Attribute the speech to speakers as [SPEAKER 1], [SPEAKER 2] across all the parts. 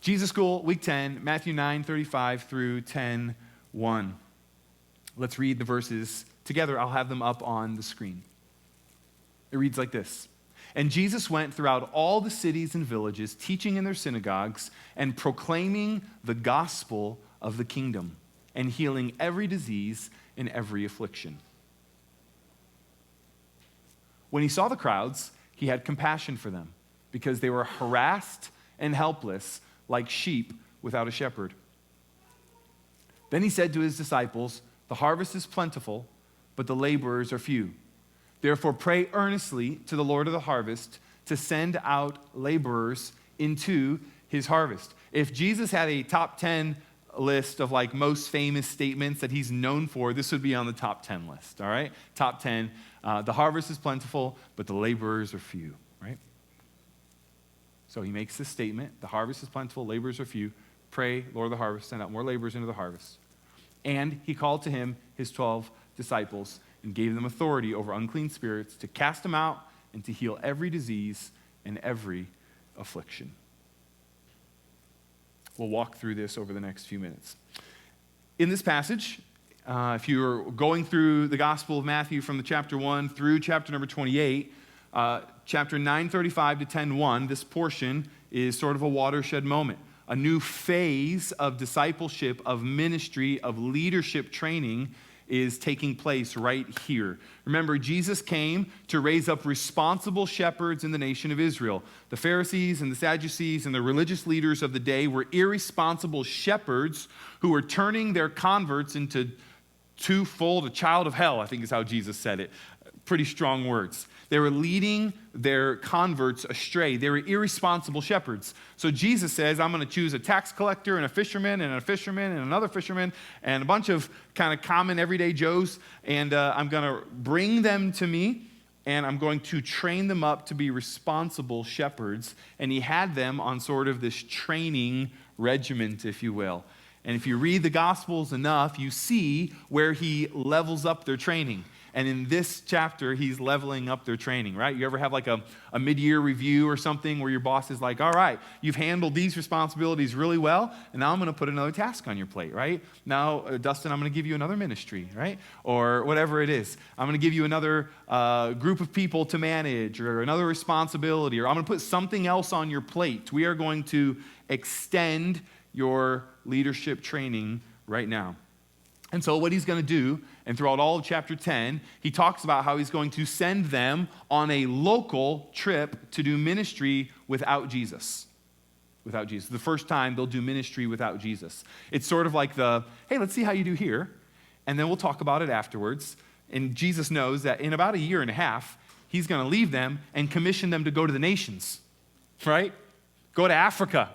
[SPEAKER 1] Jesus School, week 10, Matthew 9:35 through 10:1. Let's read the verses together. I'll have them up on the screen. It reads like this. And Jesus went throughout all the cities and villages, teaching in their synagogues and proclaiming the gospel of the kingdom and healing every disease and every affliction. When he saw the crowds, he had compassion for them because they were harassed and helpless like sheep without a shepherd. Then he said to his disciples, "The harvest is plentiful, but the laborers are few. Therefore pray earnestly to the Lord of the harvest to send out laborers into his harvest." If Jesus had a top 10 list of like most famous statements that he's known for, this would be on the top 10 list, all right? Top 10, the harvest is plentiful, but the laborers are few, right? So he makes this statement, the harvest is plentiful, laborers are few. Pray, Lord of the harvest, send out more laborers into the harvest. And he called to him his 12 disciples and gave them authority over unclean spirits to cast them out and to heal every disease and every affliction. We'll walk through this over the next few minutes. In this passage, if you're going through the Gospel of Matthew from the chapter 1 through chapter number 28, chapter 9:35 to 10:1, this portion is sort of a watershed moment. A new phase of discipleship, of ministry, of leadership training is taking place right here. Remember, Jesus came to raise up responsible shepherds in the nation of Israel. The Pharisees and the Sadducees and the religious leaders of the day were irresponsible shepherds who were turning their converts into twofold, a child of hell, I think is how Jesus said it. Pretty strong words. They were leading their converts astray. They were irresponsible shepherds. So Jesus says, I'm going to choose a tax collector and a fisherman and a fisherman and another fisherman and a bunch of kind of common everyday Joes, and I'm going to bring them to me, and I'm going to train them up to be responsible shepherds. And he had them on sort of this training regiment, if you will. And if you read the Gospels enough, you see where he levels up their training. And in this chapter, he's leveling up their training, right? You ever have like a mid-year review or something where your boss is like, all right, you've handled these responsibilities really well, and now I'm going to put another task on your plate, right? Now, Dustin, I'm going to give you another ministry, right? Or whatever it is. I'm going to give you another group of people to manage or another responsibility, or I'm going to put something else on your plate. We are going to extend your leadership training right now. And so what he's going to do, and throughout all of chapter 10, he talks about how he's going to send them on a local trip to do ministry without Jesus. Without Jesus. The first time they'll do ministry without Jesus. It's sort of like hey, let's see how you do here, and then we'll talk about it afterwards. And Jesus knows that in about a year and a half, he's going to leave them and commission them to go to the nations, right? Go to Africa,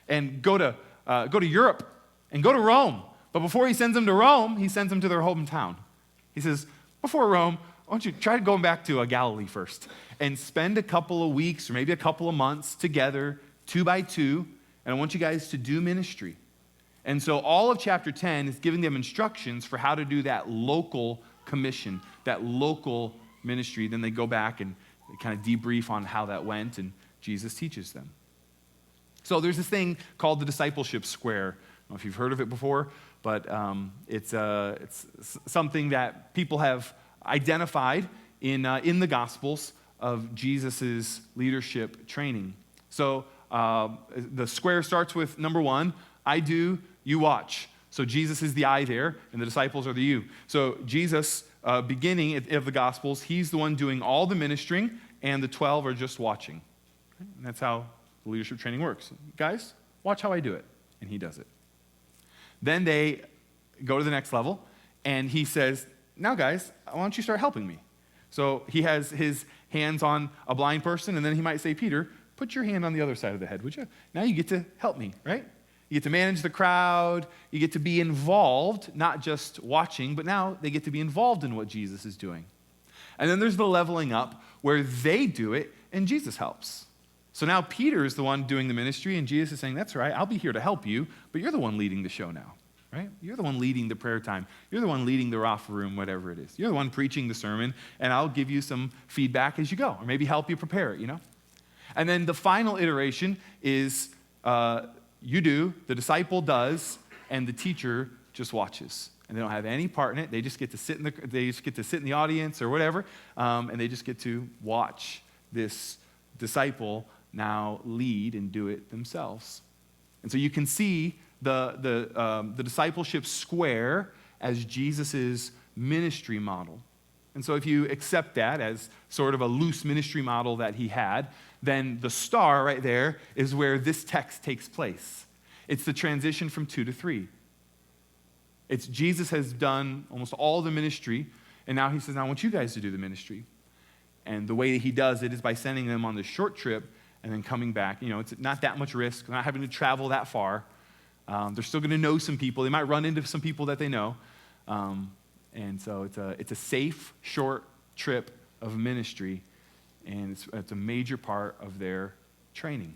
[SPEAKER 1] and go to Europe, and go to Rome. But before he sends them to Rome, he sends them to their hometown. He says, before Rome, why don't you try going back to Galilee first and spend a couple of weeks or maybe a couple of months together, 2 by 2, and I want you guys to do ministry. And so all of chapter 10 is giving them instructions for how to do that local commission, that local ministry. Then they go back and they kind of debrief on how that went, and Jesus teaches them. So there's this thing called the discipleship square. I don't know if you've heard of it before, but it's something that people have identified in the Gospels of Jesus' leadership training. So the square starts with number 1, I do, you watch. So Jesus is the I there, and the disciples are the you. So Jesus, beginning of the Gospels, he's the one doing all the ministering, and the 12 are just watching. And that's how the leadership training works. Guys, watch how I do it. And he does it. Then they go to the next level, and he says, now guys, why don't you start helping me? So he has his hands on a blind person, and then he might say, Peter, put your hand on the other side of the head, would you? Now you get to help me, right? You get to manage the crowd. You get to be involved, not just watching, but now they get to be involved in what Jesus is doing. And then there's the leveling up where they do it, and Jesus helps. So now Peter is the one doing the ministry, and Jesus is saying, that's right, I'll be here to help you, but you're the one leading the show now, right? You're the one leading the prayer time. You're the one leading the Rafa room, whatever it is. You're the one preaching the sermon, and I'll give you some feedback as you go, or maybe help you prepare it, And then the final iteration is you do, the disciple does, and the teacher just watches. And they don't have any part in it. They just get to sit in the audience or whatever, and they just get to watch this disciple now lead and do it themselves. And so you can see the discipleship square as Jesus' ministry model. And so if you accept that as sort of a loose ministry model that he had, then the star right there is where this text takes place. It's the transition from 2 to 3. It's Jesus has done almost all the ministry, and now he says, now I want you guys to do the ministry. And the way that he does it is by sending them on this short trip and then coming back. It's not that much risk, not having to travel that far. They're still going to know some people. They might run into some people that they know. And so it's a safe, short trip of ministry, and it's a major part of their training,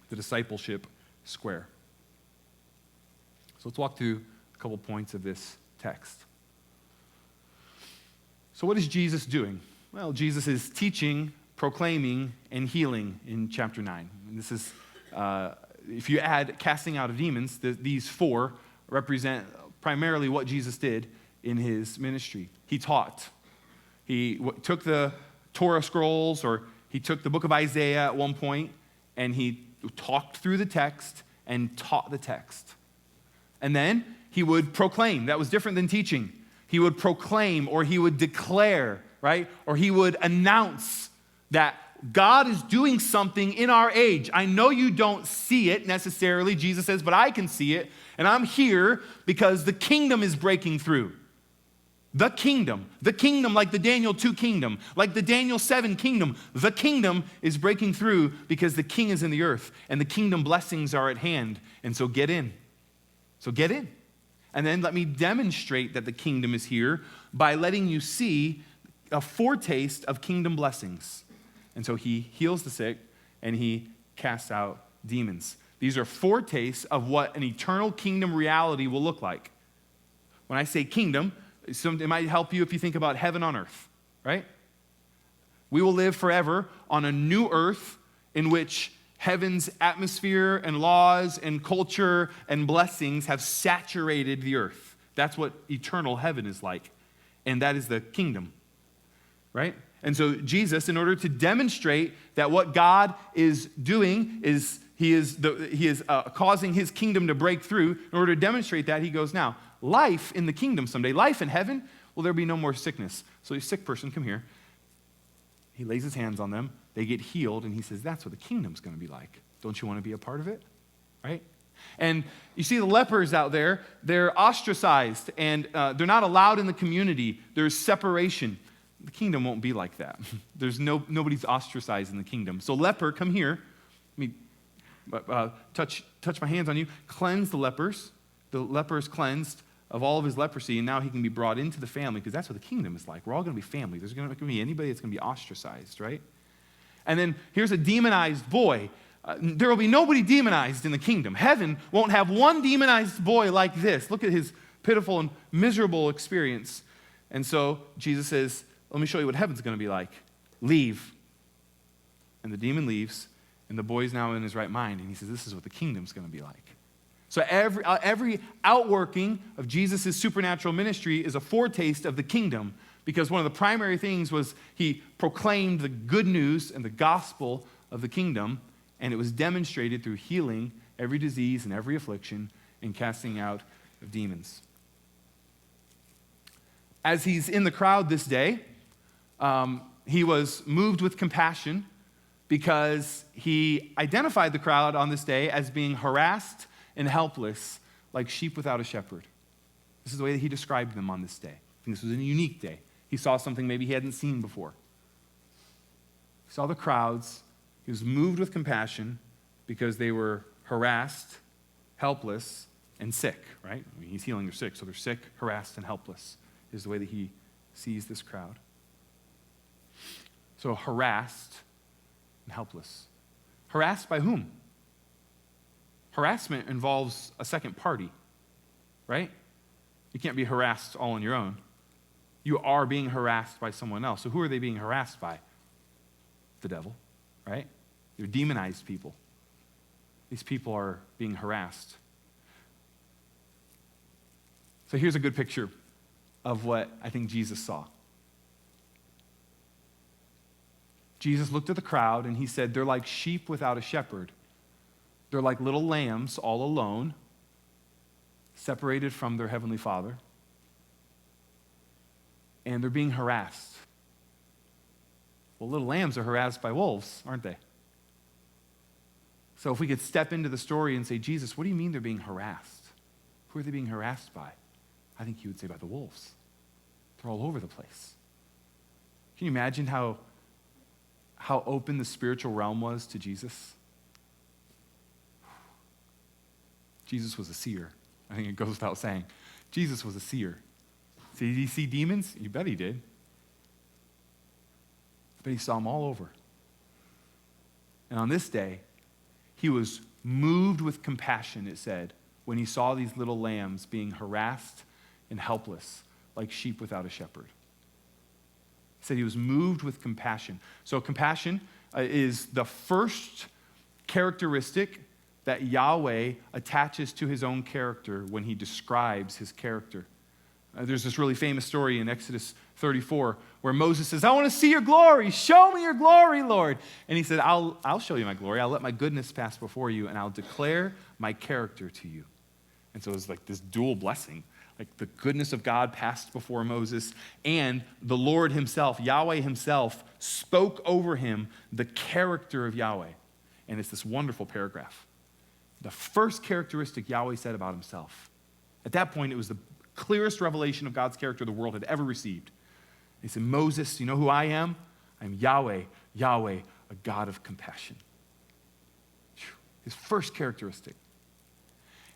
[SPEAKER 1] the discipleship square. So let's walk through a couple points of this text. So what is Jesus doing? Well, Jesus is teaching, proclaiming, and healing in chapter 9. And this is, if you add casting out of demons, these 4 represent primarily what Jesus did in his ministry. He taught. He took the Torah scrolls, or he took the book of Isaiah at one point, and he talked through the text and taught the text. And then he would proclaim. That was different than teaching. He would proclaim, or he would declare, right? Or he would announce that God is doing something in our age. I know you don't see it necessarily, Jesus says, but I can see it, and I'm here because the kingdom is breaking through. The kingdom like the Daniel 2 kingdom, like the Daniel 7 kingdom. The kingdom is breaking through because the king is in the earth, and the kingdom blessings are at hand. And so get in. So get in. And then let me demonstrate that the kingdom is here by letting you see a foretaste of kingdom blessings. And so he heals the sick, and he casts out demons. These are foretastes of what an eternal kingdom reality will look like. When I say kingdom, it might help you if you think about heaven on earth, right? We will live forever on a new earth in which heaven's atmosphere and laws and culture and blessings have saturated the earth. That's what eternal heaven is like. And that is the kingdom, right? And so Jesus, in order to demonstrate that what God is doing is he is causing his kingdom to break through, in order to demonstrate that, he goes, now, life in the kingdom someday, life in heaven, will there be no more sickness? So a sick person, come here. He lays his hands on them. They get healed, and he says, that's what the kingdom's going to be like. Don't you want to be a part of it? Right? And you see the lepers out there, they're ostracized, and they're not allowed in the community. There's separation. The kingdom won't be like that. There's nobody's ostracized in the kingdom. So leper, come here. Let me touch my hands on you. Cleanse the lepers. The leper is cleansed of all of his leprosy, and now he can be brought into the family, because that's what the kingdom is like. We're all going to be family. There's going to be anybody that's going to be ostracized, right? And then here's a demonized boy. There will be nobody demonized in the kingdom. Heaven won't have one demonized boy like this. Look at his pitiful and miserable experience. And so Jesus says, let me show you what heaven's going to be like. Leave. And the demon leaves, and the boy's now in his right mind, and he says, this is what the kingdom's going to be like. So every outworking of Jesus' supernatural ministry is a foretaste of the kingdom, because one of the primary things was he proclaimed the good news and the gospel of the kingdom, and it was demonstrated through healing every disease and every affliction and casting out of demons. As he's in the crowd this day, he was moved with compassion because he identified the crowd on this day as being harassed and helpless like sheep without a shepherd. This is the way that he described them on this day. I think this was a unique day. He saw something maybe he hadn't seen before. He saw the crowds. He was moved with compassion because they were harassed, helpless, and sick, right? I mean, he's healing their sick, so they're sick, harassed, and helpless is the way that he sees this crowd. So harassed and helpless. Harassed by whom? Harassment involves a second party, right? You can't be harassed all on your own. You are being harassed by someone else. So who are they being harassed by? The devil, right? They're demonized people. these people are being harassed. So here's a good picture of what I think Jesus saw. Jesus looked at the crowd and he said, they're like sheep without a shepherd. They're like little lambs all alone, separated from their heavenly Father. And they're being harassed. Well, little lambs are harassed by wolves, aren't they? So if we could step into the story and say, Jesus, what do you mean they're being harassed? Who are they being harassed by? I think you would say by the wolves. They're all over the place. Can you imagine how open the spiritual realm was to Jesus? Jesus was a seer. I think it goes without saying. Jesus was a seer. So did he see demons? You bet he did. But he saw them all over. And on this day, he was moved with compassion, it said, when he saw these little lambs being harassed and helpless, like sheep without a shepherd. He said he was moved with compassion. So compassion is the first characteristic that Yahweh attaches to his own character when he describes his character. There's this really famous story in Exodus 34 where Moses says, I want to see your glory. Show me your glory, Lord. And he said, I'll show you my glory. I'll let my goodness pass before you, and I'll declare my character to you. And so it was like this dual blessing. Like the goodness of God passed before Moses, and the Lord himself, Yahweh himself, spoke over him the character of Yahweh. And it's this wonderful paragraph. The first characteristic Yahweh said about himself. At that point, it was the clearest revelation of God's character the world had ever received. He said, Moses, you know who I am? I'm Yahweh, Yahweh, a God of compassion. His first characteristic.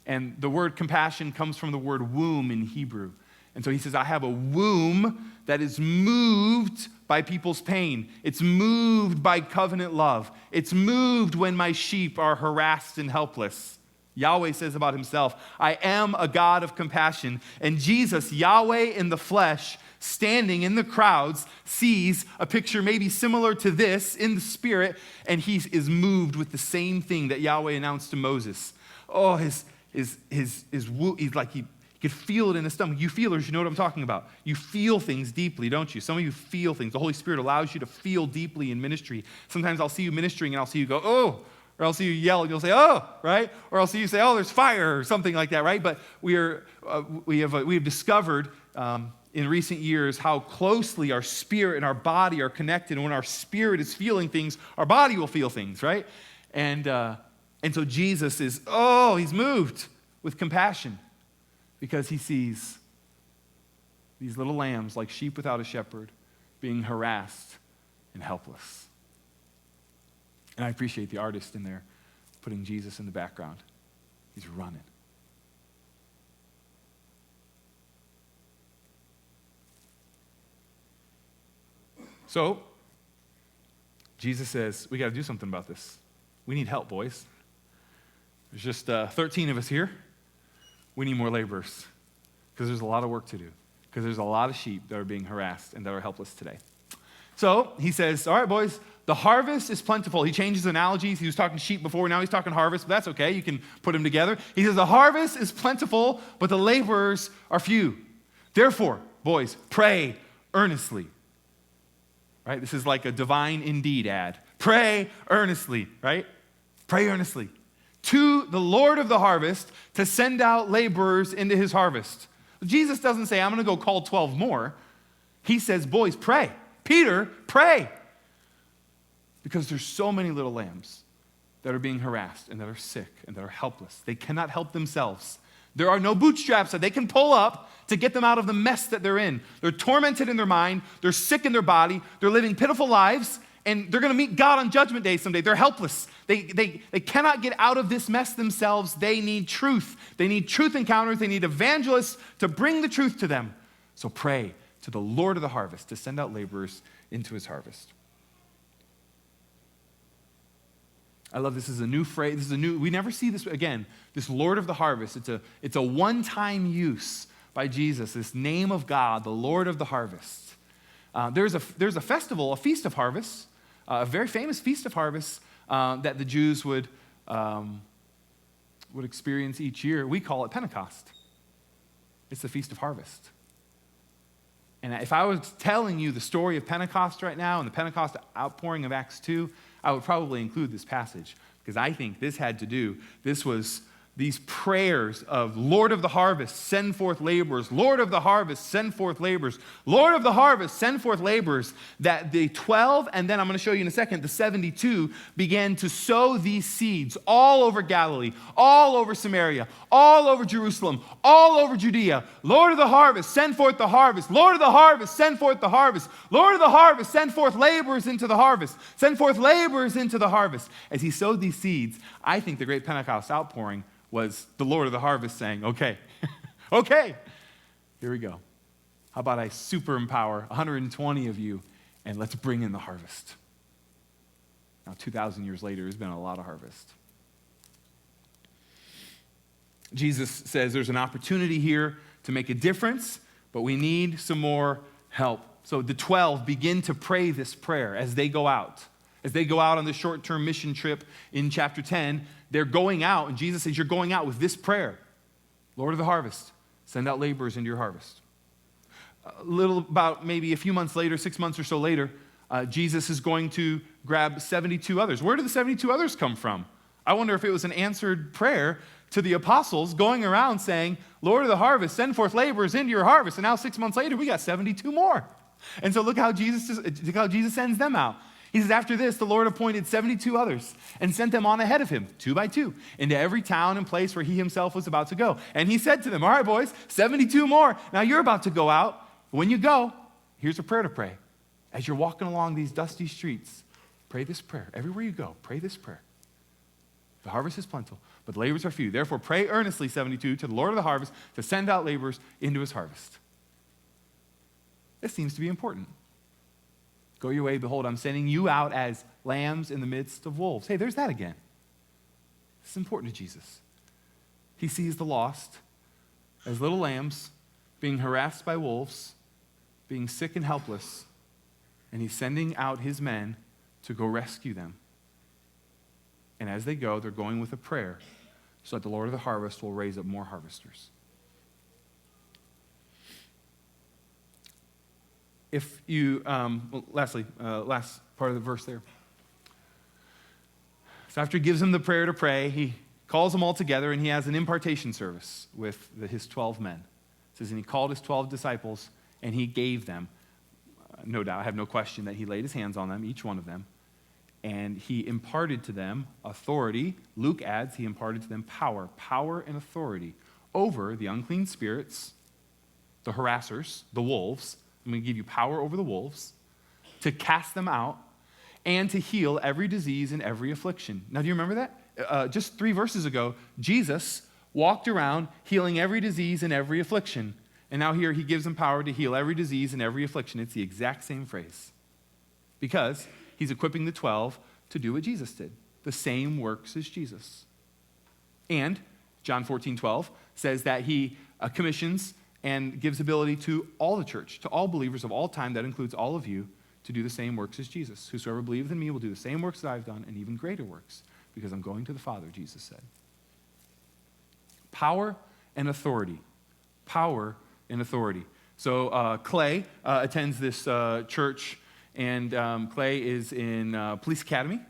[SPEAKER 1] And the word compassion comes from the word womb in Hebrew. And so he says, I have a womb that is moved by people's pain. It's moved by covenant love. It's moved when my sheep are harassed and helpless. Yahweh says about himself, I am a God of compassion. And Jesus, Yahweh in the flesh, standing in the crowds, sees a picture maybe similar to this in the spirit, and he is moved with the same thing that Yahweh announced to Moses. Oh, he's like he could feel it in his stomach. You feelers, you know what I'm talking about. You feel things deeply, don't you? Some of you feel things. The Holy Spirit allows you to feel deeply in ministry. Sometimes I'll see you ministering and I'll see you go, oh, or I'll see you yell and you'll say, oh, right? Or I'll see you say, oh, there's fire or something like that, right? But we have discovered in recent years how closely our spirit and our body are connected. And when our spirit is feeling things, our body will feel things, right? And so Jesus is, he's moved with compassion because he sees these little lambs like sheep without a shepherd being harassed and helpless. And I appreciate the artist in there putting Jesus in the background. He's running. So, Jesus says, we got to do something about this. We need help, boys. There's just 13 of us here. We need more laborers because there's a lot of work to do, because there's a lot of sheep that are being harassed and that are helpless today. So he says, all right, boys, the harvest is plentiful. He changes analogies. He was talking sheep before. Now he's talking harvest, but that's okay. You can put them together. He says, the harvest is plentiful, but the laborers are few. Therefore, boys, pray earnestly. Right? This is like a divine indeed ad. Pray earnestly, right? Pray earnestly to the Lord of the harvest to send out laborers into his harvest. Jesus doesn't say, I'm going to go call 12 more. He says, boys, pray. Peter, pray. Because there's so many little lambs that are being harassed and that are sick and that are helpless. They cannot help themselves. There are no bootstraps that they can pull up to get them out of the mess that they're in. They're tormented in their mind. They're sick in their body. They're living pitiful lives. And they're going to meet God on Judgment Day someday. They're helpless. They cannot get out of this mess themselves. They need truth. They need truth encounters. They need evangelists to bring the truth to them. So pray to the Lord of the harvest to send out laborers into his harvest. I love this. This is a new phrase. We never see this again. This Lord of the harvest. It's a one-time use by Jesus. This name of God, the Lord of the harvest. There's a festival, a feast of harvests, a very famous feast of harvests that the Jews would would experience each year, we call it Pentecost. It's the Feast of Harvest. And if I was telling you the story of Pentecost right now and the Pentecost outpouring of Acts 2, I would probably include this passage because I think this was these prayers of Lord of the harvest, send forth laborers. Lord of the harvest, send forth laborers. Lord of the harvest, send forth laborers. That the 12, and then I'm going to show you in a second, the 72 began to sow these seeds all over Galilee, all over Samaria, all over Jerusalem, all over Judea. Lord of the harvest, send forth the harvest. Lord of the harvest, send forth the harvest. Lord of the harvest, send forth laborers into the harvest. Send forth laborers into the harvest. As he sowed these seeds, I think the great Pentecost outpouring was the Lord of the harvest saying, okay, okay, here we go. How about I super empower 120 of you and let's bring in the harvest. Now, 2,000 years later, there's been a lot of harvest. Jesus says there's an opportunity here to make a difference, but we need some more help. So the 12 begin to pray this prayer as they go out. As they go out on this short-term mission trip in chapter 10, they're going out, and Jesus says, you're going out with this prayer. Lord of the harvest, send out laborers into your harvest. About maybe a few months later, 6 months or so later, Jesus is going to grab 72 others. Where did the 72 others come from? I wonder if it was an answered prayer to the apostles going around saying, Lord of the harvest, send forth laborers into your harvest. And now 6 months later, we got 72 more. And so look how Jesus sends them out. He says, after this, the Lord appointed 72 others and sent them on ahead of him, 2 by 2, into every town and place where he himself was about to go. And he said to them, all right, boys, 72 more. Now you're about to go out. When you go, here's a prayer to pray. As you're walking along these dusty streets, pray this prayer. Everywhere you go, pray this prayer. The harvest is plentiful, but the laborers are few. Therefore, pray earnestly, 72, to the Lord of the harvest to send out laborers into his harvest. This seems to be important. Go your way, behold, I'm sending you out as lambs in the midst of wolves. Hey, there's that again. This is important to Jesus. He sees the lost as little lambs being harassed by wolves, being sick and helpless, and he's sending out his men to go rescue them. And as they go, they're going with a prayer so that the Lord of the harvest will raise up more harvesters. If you, last part of the verse there. So after he gives them the prayer to pray, he calls them all together and he has an impartation service with his 12 men. It says, and he called his 12 disciples and he gave them, no doubt, I have no question that he laid his hands on them, each one of them, and he imparted to them authority. Luke adds, he imparted to them power and authority over the unclean spirits, the harassers, the wolves. I'm going to give you power over the wolves, to cast them out, and to heal every disease and every affliction. Now, do you remember that? Just 3 verses ago, Jesus walked around healing every disease and every affliction. And now here he gives them power to heal every disease and every affliction. It's the exact same phrase. Because he's equipping the 12 to do what Jesus did. The same works as Jesus. And John 14:12 says that he commissions and gives ability to all the church, to all believers of all time, that includes all of you, to do the same works as Jesus. Whosoever believes in me will do the same works that I've done, and even greater works, because I'm going to the Father, Jesus said. Power and authority. Power and authority. So Clay attends this church, and Clay is in police academy.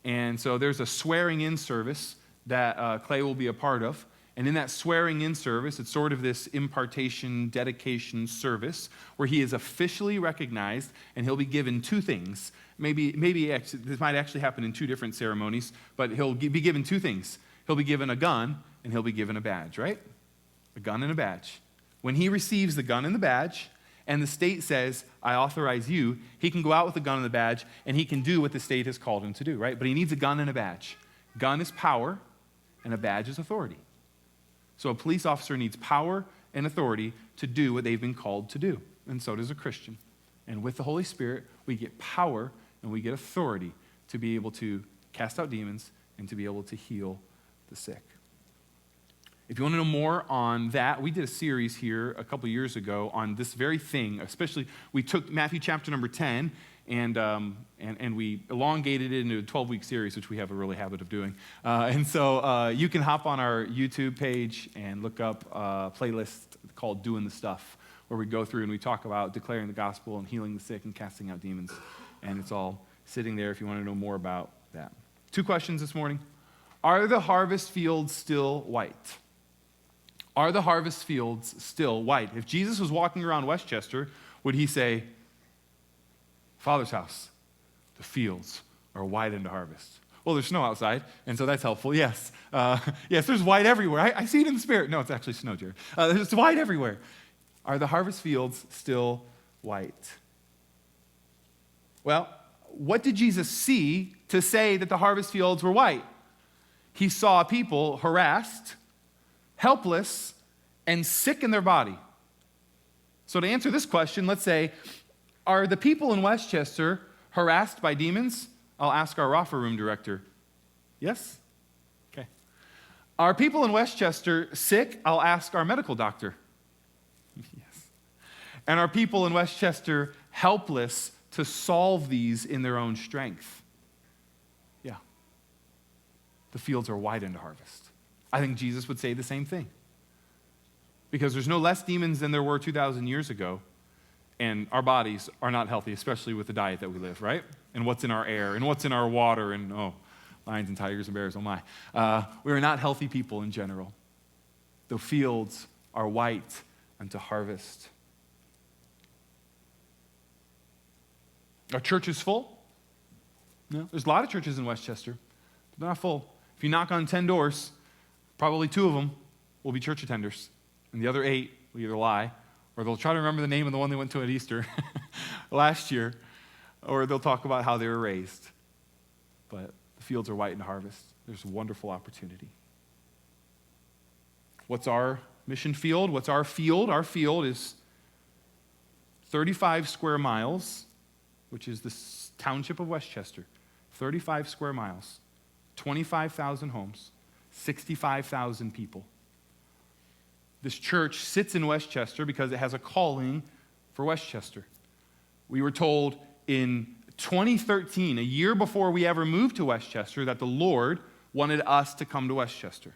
[SPEAKER 1] And so there's a swearing-in service that Clay will be a part of. And in that swearing-in service, it's sort of this impartation, dedication service where he is officially recognized and he'll be given 2 things. Maybe this might actually happen in 2 different ceremonies, but he'll be given 2 things. He'll be given a gun and he'll be given a badge, right? A gun and a badge. When he receives the gun and the badge, and the state says, I authorize you, he can go out with the gun and the badge and he can do what the state has called him to do, right? But he needs a gun and a badge. Gun is power and a badge is authority. So a police officer needs power and authority to do what they've been called to do. And so does a Christian. And with the Holy Spirit, we get power and we get authority to be able to cast out demons and to be able to heal the sick. If you want to know more on that, we did a series here a couple years ago on this very thing, especially we took Matthew chapter number 10 and we elongated it into a 12-week series, which we have a really habit of doing. And so you can hop on our YouTube page and look up a playlist called Doing the Stuff, where we go through and we talk about declaring the gospel and healing the sick and casting out demons. And it's all sitting there if you want to know more about that. 2 questions this morning. Are the harvest fields still white? Are the harvest fields still white? If Jesus was walking around Westchester, would he say, Father's house, the fields are white into harvest? Well, there's snow outside, and so that's helpful, yes. Yes, there's white everywhere. I see it in the spirit. No, it's actually snow, Jared. There's white everywhere. Are the harvest fields still white? Well, what did Jesus see to say that the harvest fields were white? He saw people harassed, helpless, and sick in their body. So to answer this question, let's say, are the people in Westchester harassed by demons? I'll ask our Rafa room director. Yes? Okay. Are people in Westchester sick? I'll ask our medical doctor. Yes. And are people in Westchester helpless to solve these in their own strength? Yeah. The fields are white into harvest. I think Jesus would say the same thing. Because there's no less demons than there were 2,000 years ago, and our bodies are not healthy, especially with the diet that we live, right? And what's in our air, and what's in our water, and lions and tigers and bears, oh my. We are not healthy people in general. The fields are white unto harvest. Our church is full? No. There's a lot of churches in Westchester, but they're not full. If you knock on 10 doors, probably 2 of them will be church attenders, and the other 8 will either lie, or they'll try to remember the name of the one they went to at Easter last year, or they'll talk about how they were raised. But the fields are white in harvest. There's a wonderful opportunity. What's our mission field? What's our field? Our field is 35 square miles, which is the township of Westchester. 35 square miles, 25,000 homes, 65,000 people. This church sits in Westchester because it has a calling for Westchester. We were told in 2013, a year before we ever moved to Westchester, that the Lord wanted us to come to Westchester.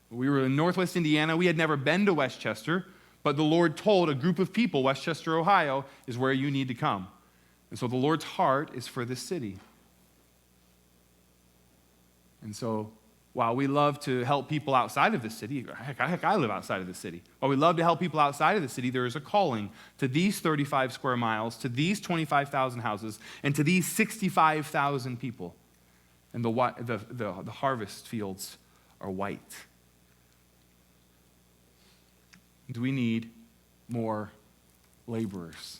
[SPEAKER 1] We were in Northwest Indiana. We had never been to Westchester, but the Lord told a group of people, Westchester, Ohio, is where you need to come. And so the Lord's heart is for this city. And so while we love to help people outside of the city, heck, I live outside of the city. While we love to help people outside of the city, there is a calling to these 35 square miles, to these 25,000 houses, and to these 65,000 people. And the harvest fields are white. Do we need more laborers?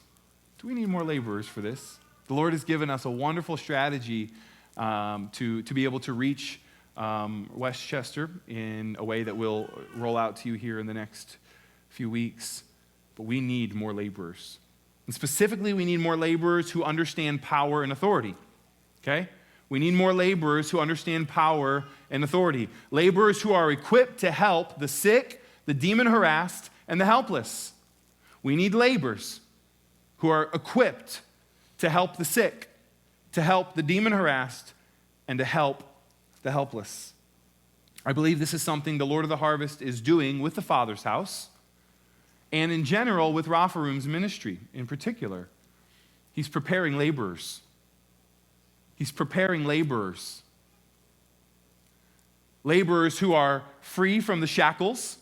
[SPEAKER 1] Do we need more laborers for this? The Lord has given us a wonderful strategy to be able to reach Westchester in a way that we'll roll out to you here in the next few weeks. But we need more laborers. And specifically, we need more laborers who understand power and authority. Okay? We need more laborers who understand power and authority. Laborers who are equipped to help the sick, the demon-harassed, and the helpless. We need laborers who are equipped to help the sick, to help the demon-harassed, and to help the helpless. I believe this is something the Lord of the Harvest is doing with the Father's house, and in general with Rafa Room's ministry in particular. He's preparing laborers. He's preparing laborers. Laborers who are free from the shackles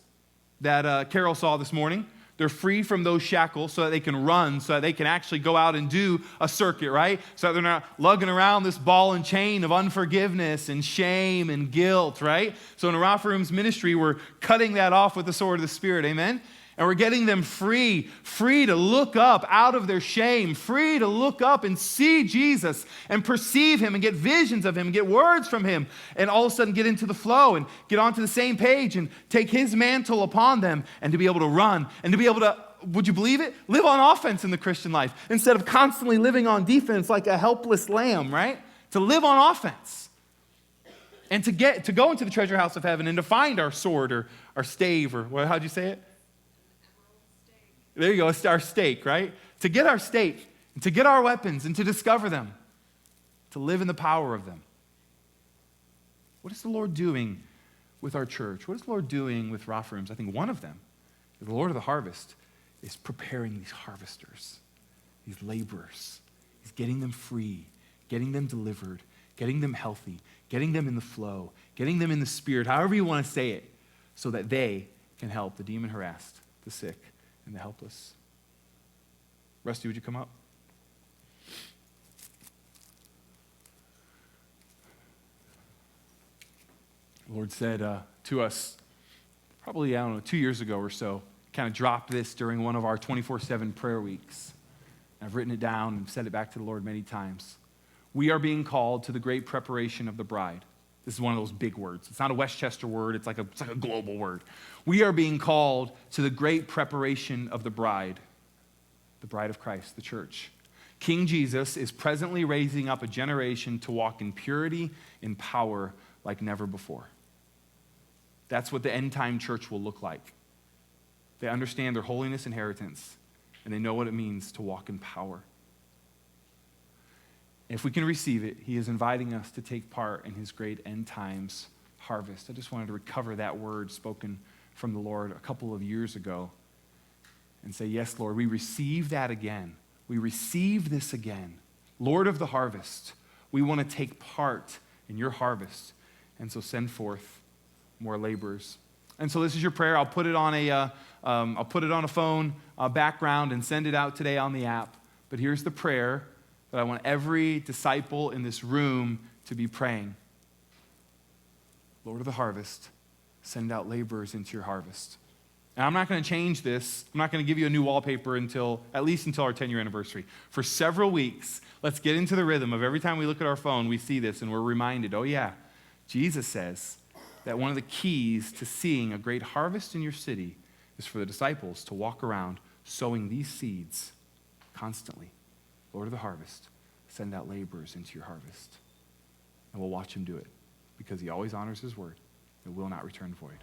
[SPEAKER 1] that Carol saw this morning. They're free from those shackles so that they can run, so that they can actually go out and do a circuit, right? So that they're not lugging around this ball and chain of unforgiveness and shame and guilt, right? So in Rafa Room's ministry, we're cutting that off with the sword of the Spirit, amen? And we're getting them free to look up out of their shame, free to look up and see Jesus and perceive him and get visions of him and get words from him and all of a sudden get into the flow and get onto the same page and take his mantle upon them and to be able to run and to be able to, would you believe it? Live on offense in the Christian life instead of constantly living on defense like a helpless lamb, right? To live on offense. And to go into the treasure house of heaven and to find our sword or our stave or how'd you say it? There you go, it's our stake, right? To get our stake, and to get our weapons and to discover them, to live in the power of them. What is the Lord doing with our church? What is the Lord doing with Rafa Rooms? I think one of them, the Lord of the harvest, is preparing these harvesters, these laborers. He's getting them free, getting them delivered, getting them healthy, getting them in the flow, getting them in the spirit, however you want to say it, so that they can help the demon-harassed, the sick, and the helpless. Rusty, would you come up? The Lord said to us, probably, 2 years ago or so, kind of dropped this during one of our 24/7 prayer weeks. I've written it down and said it back to the Lord many times. We are being called to the great preparation of the bride. This is one of those big words. It's not a Westchester word. It's like a global word. We are being called to the great preparation of the bride of Christ, the church. King Jesus is presently raising up a generation to walk in purity, in power, like never before. That's what the end-time church will look like. They understand their holiness inheritance, and they know what it means to walk in power. If we can receive it, he is inviting us to take part in his great end times harvest. I just wanted to recover that word spoken from the Lord a couple of years ago and say, yes, Lord, we receive that again. We receive this again. Lord of the harvest, we want to take part in your harvest. And so send forth more laborers. And so this is your prayer. I'll put it on a phone background and send it out today on the app. But here's the prayer that I want every disciple in this room to be praying. Lord of the harvest, send out laborers into your harvest. And I'm not going to change this. I'm not going to give you a new wallpaper at least until our 10-year anniversary. For several weeks, let's get into the rhythm of every time we look at our phone, we see this and we're reminded, oh yeah, Jesus says that one of the keys to seeing a great harvest in your city is for the disciples to walk around sowing these seeds constantly. Lord of the harvest, send out laborers into your harvest. And we'll watch him do it because he always honors his word. It will not return void.